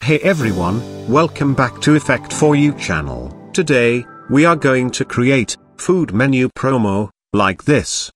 Hey everyone, welcome back to Effect4You channel. Today, we are going to create food menu promo, like this.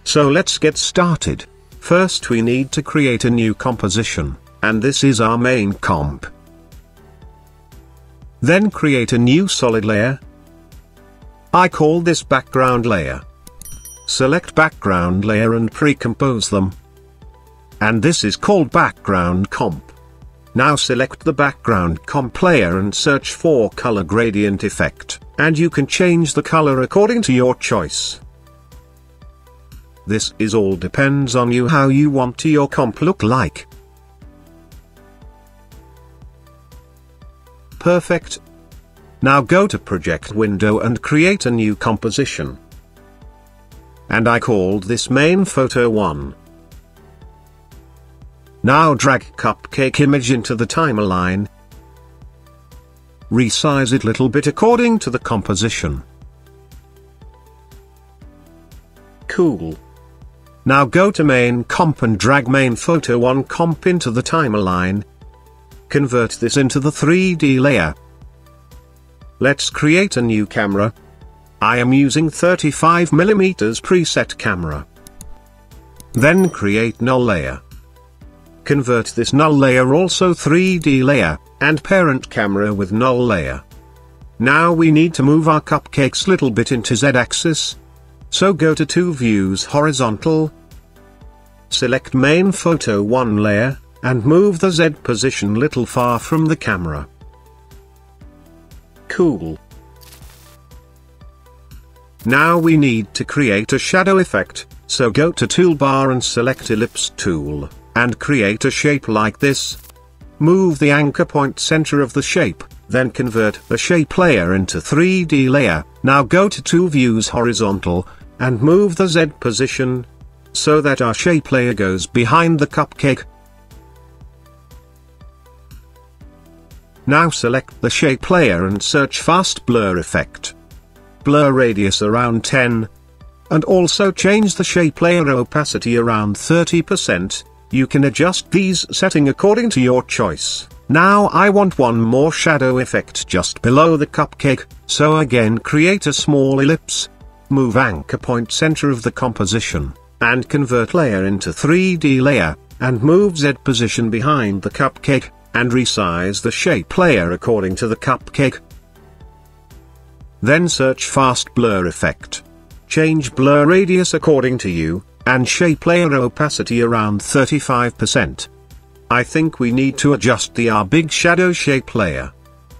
So let's get started. First we need to create a new composition, and this is our main comp. Then create a new solid layer. I call this background layer. Select background layer and pre-compose them. And this is called background comp. Now select the background comp layer and search for color gradient effect, and you can change the color according to your choice. This is all depends on you how you want your comp look like. Perfect. Now go to project window and create a new composition. And I called this main photo 1. Now drag cupcake image into the timeline. Resize it little bit according to the composition. Cool. Now go to main comp and drag main photo 1 comp into the timeline. Convert this into the 3D layer. Let's create a new camera. I am using 35mm preset camera. Then create null layer. Convert this null layer also 3D layer, and parent camera with null layer. Now we need to move our cupcakes little bit into Z-axis. So go to 2 views horizontal. Select main photo 1 layer, and move the Z position little far from the camera. Cool. Now we need to create a shadow effect, so go to toolbar and select ellipse tool, and create a shape like this. Move the anchor point center of the shape, then convert the shape layer into 3D layer. Now go to 2 views horizontal, and move the Z position, so that our shape layer goes behind the cupcake. Now select the shape layer and search fast blur effect. Blur radius around 10. And also change the shape layer opacity around 30%. You can adjust these setting according to your choice. Now I want one more shadow effect just below the cupcake, so again create a small ellipse. Move anchor point center of the composition, and convert layer into 3D layer, and move Z position behind the cupcake, and resize the shape layer according to the cupcake. Then search fast blur effect. Change blur radius according to you, and shape layer opacity around 35%. I think we need to adjust our big shadow shape layer.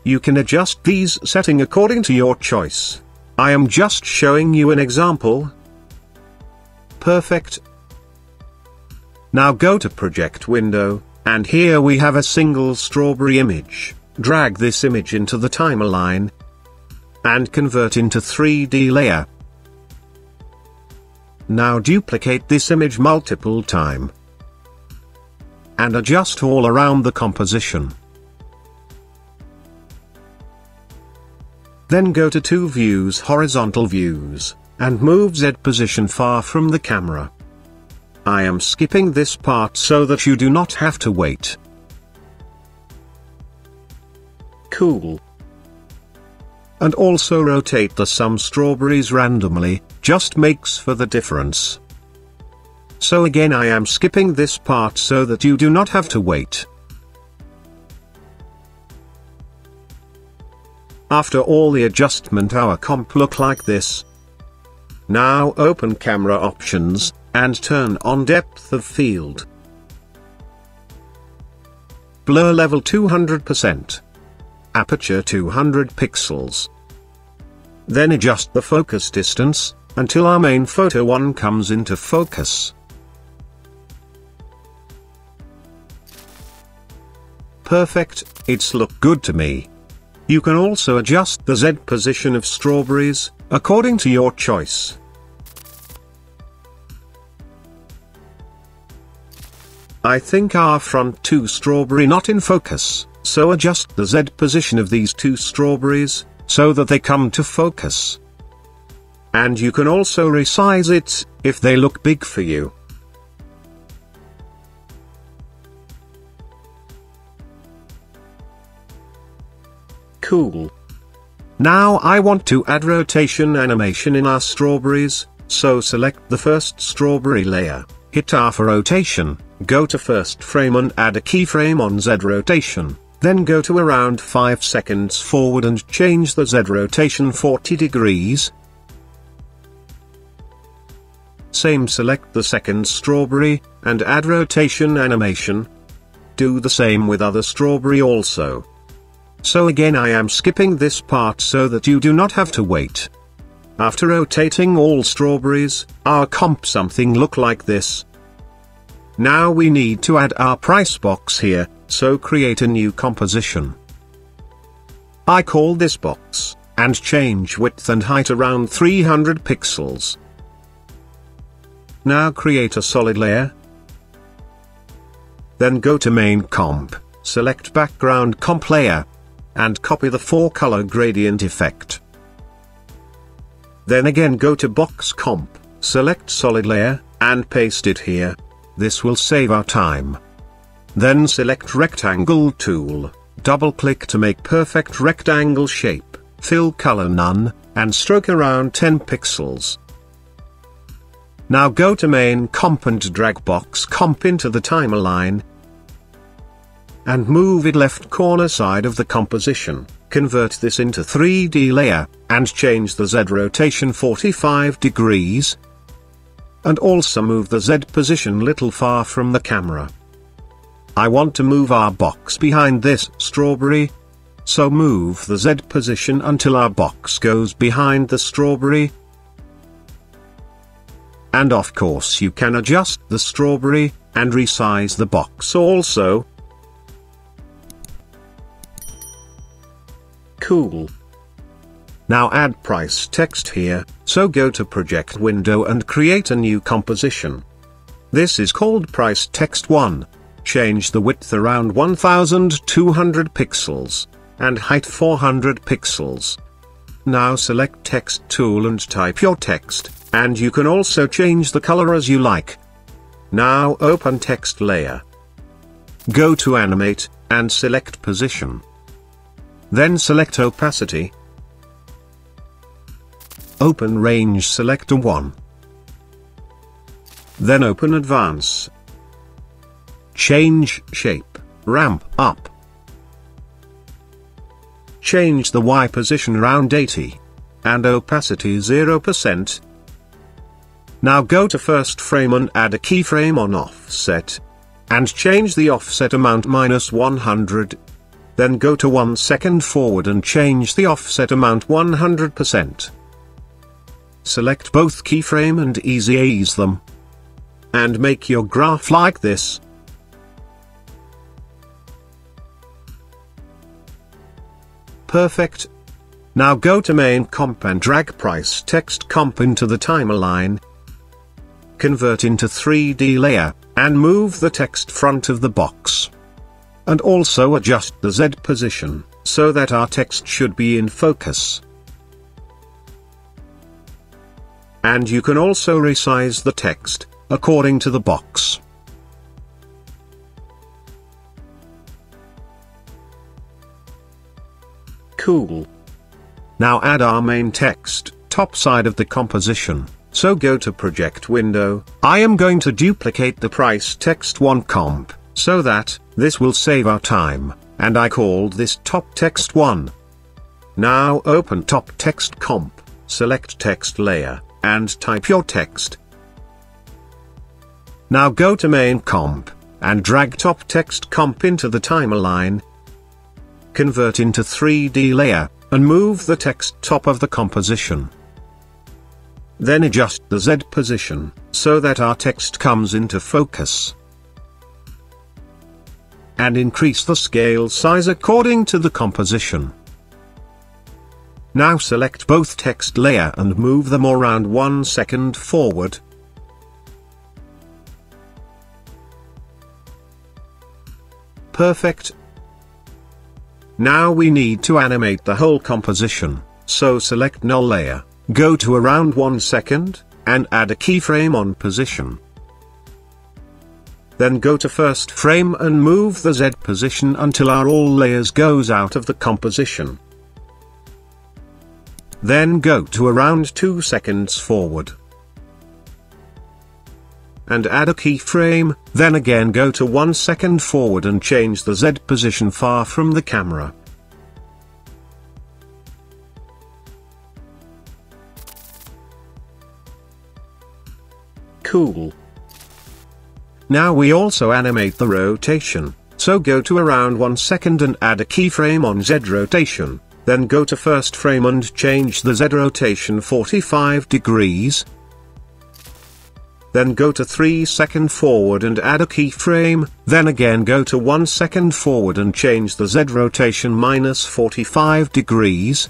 You can adjust these setting according to your choice. I am just showing you an example. Perfect. Now go to project window, and here we have a single strawberry image. Drag this image into the timeline, and convert into 3D layer. Now duplicate this image multiple times, and adjust all around the composition. Then go to 2 views horizontal views, and move Z position far from the camera. I am skipping this part so that you do not have to wait. Cool. And also rotate some strawberries randomly, just makes for the difference. So again I am skipping this part so that you do not have to wait. After all the adjustment our comp look like this. Now open camera options, and turn on depth of field. Blur level 200%. Aperture 200 pixels. Then adjust the focus distance, until our main photo 1 comes into focus. Perfect, it's look good to me. You can also adjust the Z position of strawberries, according to your choice. I think our front two strawberry not in focus, so adjust the Z position of these two strawberries, so that they come to focus. And you can also resize it, if they look big for you. Cool. Now I want to add rotation animation in our strawberries, so select the first strawberry layer, hit R for rotation, go to first frame and add a keyframe on Z rotation, then go to around 5 seconds forward and change the Z rotation 40 degrees. Same, select the second strawberry, and add rotation animation. Do the same with other strawberry also. So again I am skipping this part so that you do not have to wait. After rotating all strawberries, our comp something look like this. Now we need to add our price box here, so create a new composition. I call this box, and change width and height around 300 pixels. Now create a solid layer. Then go to main comp, select background comp layer, and copy the 4-color gradient effect. Then again go to box comp, select solid layer, and paste it here. This will save our time. Then select rectangle tool, double click to make perfect rectangle shape, fill color none, and stroke around 10 pixels. Now go to main comp and drag box comp into the timeline, and move it left corner side of the composition. Convert this into 3D layer, and change the Z rotation 45 degrees. And also move the Z position little far from the camera. I want to move our box behind this strawberry. So move the Z position until our box goes behind the strawberry. And of course you can adjust the strawberry, and resize the box also. Cool. Now add price text here, so go to project window and create a new composition. This is called price text 1. Change the width around 1200 pixels, and height 400 pixels. Now select text tool and type your text, and you can also change the color as you like. Now open text layer. Go to animate, and select position. Then select opacity. Open range selector 1. Then open advance. Change shape, ramp up. Change the Y position around 80. And opacity 0%. Now go to first frame and add a keyframe on offset. And change the offset amount -100. Then go to 1 second forward and change the offset amount 100%. Select both keyframe and ease them. And make your graph like this. Perfect. Now go to main comp and drag price text comp into the timeline. Convert into 3D layer, and move the text front of the box. And also adjust the Z position, so that our text should be in focus. And you can also resize the text, according to the box. Cool. Now add our main text, top side of the composition, so go to project window. I am going to duplicate the price text 1 comp, so that this will save our time, and I called this top text 1. Now open top text comp, select text layer, and type your text. Now go to main comp, and drag top text comp into the timeline. Convert into 3D layer, and move the text top of the composition. Then adjust the Z position, so that our text comes into focus. and increase the scale size according to the composition. Now select both text layer and move them around 1 second forward. Perfect. Now we need to animate the whole composition, so select null layer, go to around 1 second, and add a keyframe on position. Then go to first frame and move the Z position until our all layers goes out of the composition. Then go to around 2 seconds forward. And add a keyframe, then again go to 1 second forward and change the Z position far from the camera. Cool. Now we also animate the rotation, so go to around 1 second and add a keyframe on Z rotation, then go to first frame and change the Z rotation 45 degrees. Then go to 3 second forward and add a keyframe, then again go to 1 second forward and change the Z rotation minus 45 degrees.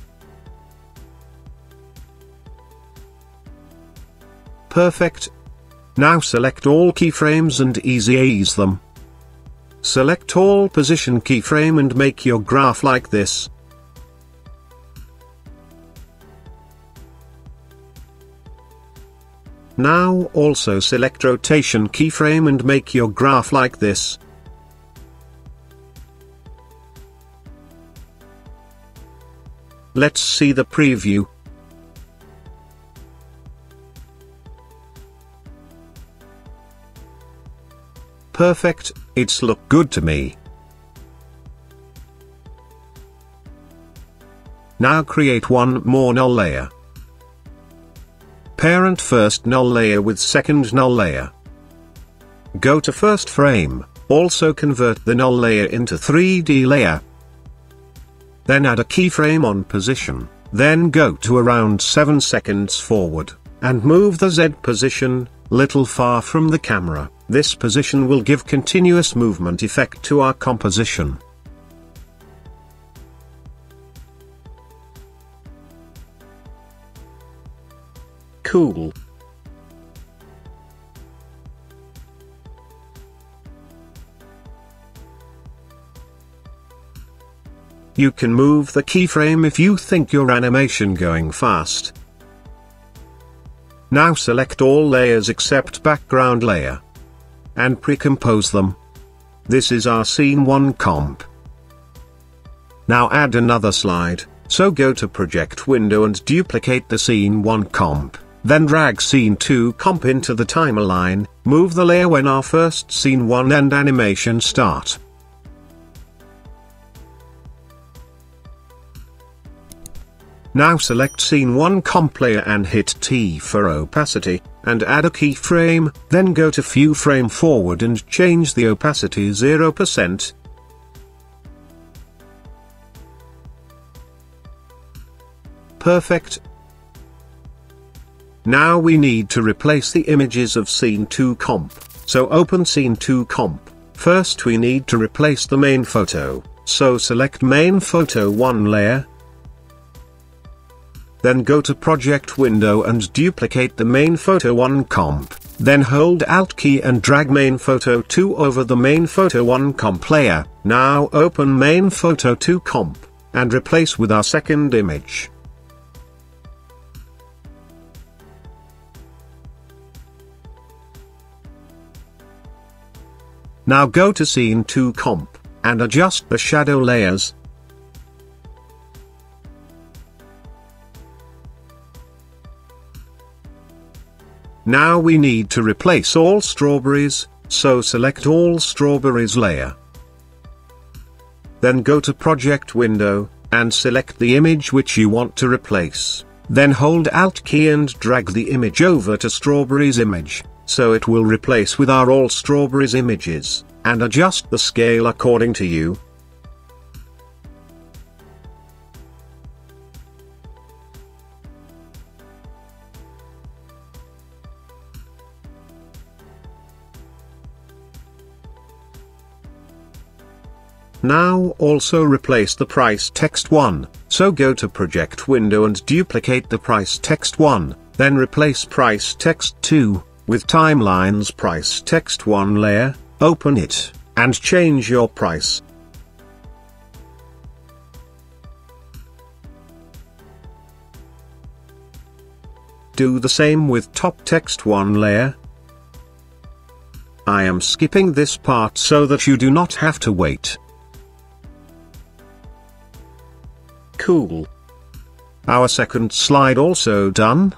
Perfect. Now select all keyframes and ease them. Select all position keyframe and make your graph like this. Now also select rotation keyframe and make your graph like this. Let's see the preview. Perfect, it's look good to me. Now create one more null layer. Parent first null layer with second null layer. Go to first frame, also convert the null layer into 3D layer. Then add a keyframe on position, then go to around 7 seconds forward, and move the Z position, little far from the camera. This position will give continuous movement effect to our composition. Cool. You can move the keyframe if you think your animation going fast. Now select all layers except background layer. And pre-compose them. This is our scene 1 comp. Now add another slide, so go to project window and duplicate the scene 1 comp, then drag scene 2 comp into the timeline, move the layer when our first scene 1 and animation start. Now select scene 1 comp layer and hit T for opacity, and add a keyframe, then go to few frame forward and change the opacity 0%. Perfect. Now we need to replace the images of scene 2 comp, so open scene 2 comp. First we need to replace the main photo, so select main photo 1 layer. Then go to project window and duplicate the main photo 1 comp, then hold Alt key and drag main photo 2 over the main photo 1 comp layer. Now open main photo 2 comp, and replace with our second image. Now go to scene 2 comp, and adjust the shadow layers. Now we need to replace all strawberries, so select all strawberries layer. Then go to project window, and select the image which you want to replace. Then hold Alt key and drag the image over to strawberries image, so it will replace with our all strawberries images, and adjust the scale according to you. Now also replace the price text 1, so go to project window and duplicate the price text 1, then replace price text 2, with timeline's price text 1 layer, open it, and change your price. Do the same with top text 1 layer. I am skipping this part so that you do not have to wait. Cool. Our second slide also done.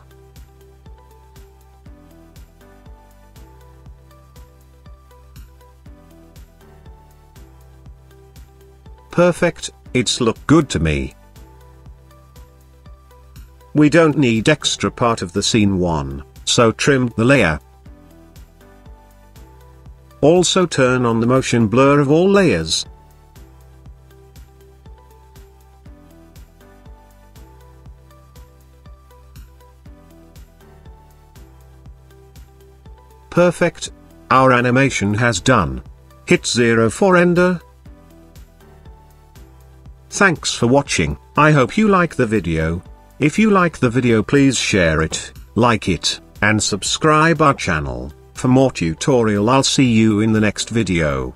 Perfect, it's look good to me. We don't need extra part of the scene 1, so trim the layer. Also turn on the motion blur of all layers. Perfect, our animation has done. Hit 0 for render. Thanks for watching, I hope you like the video. If you like the video please share it, like it, and subscribe our channel. For more tutorial I'll see you in the next video.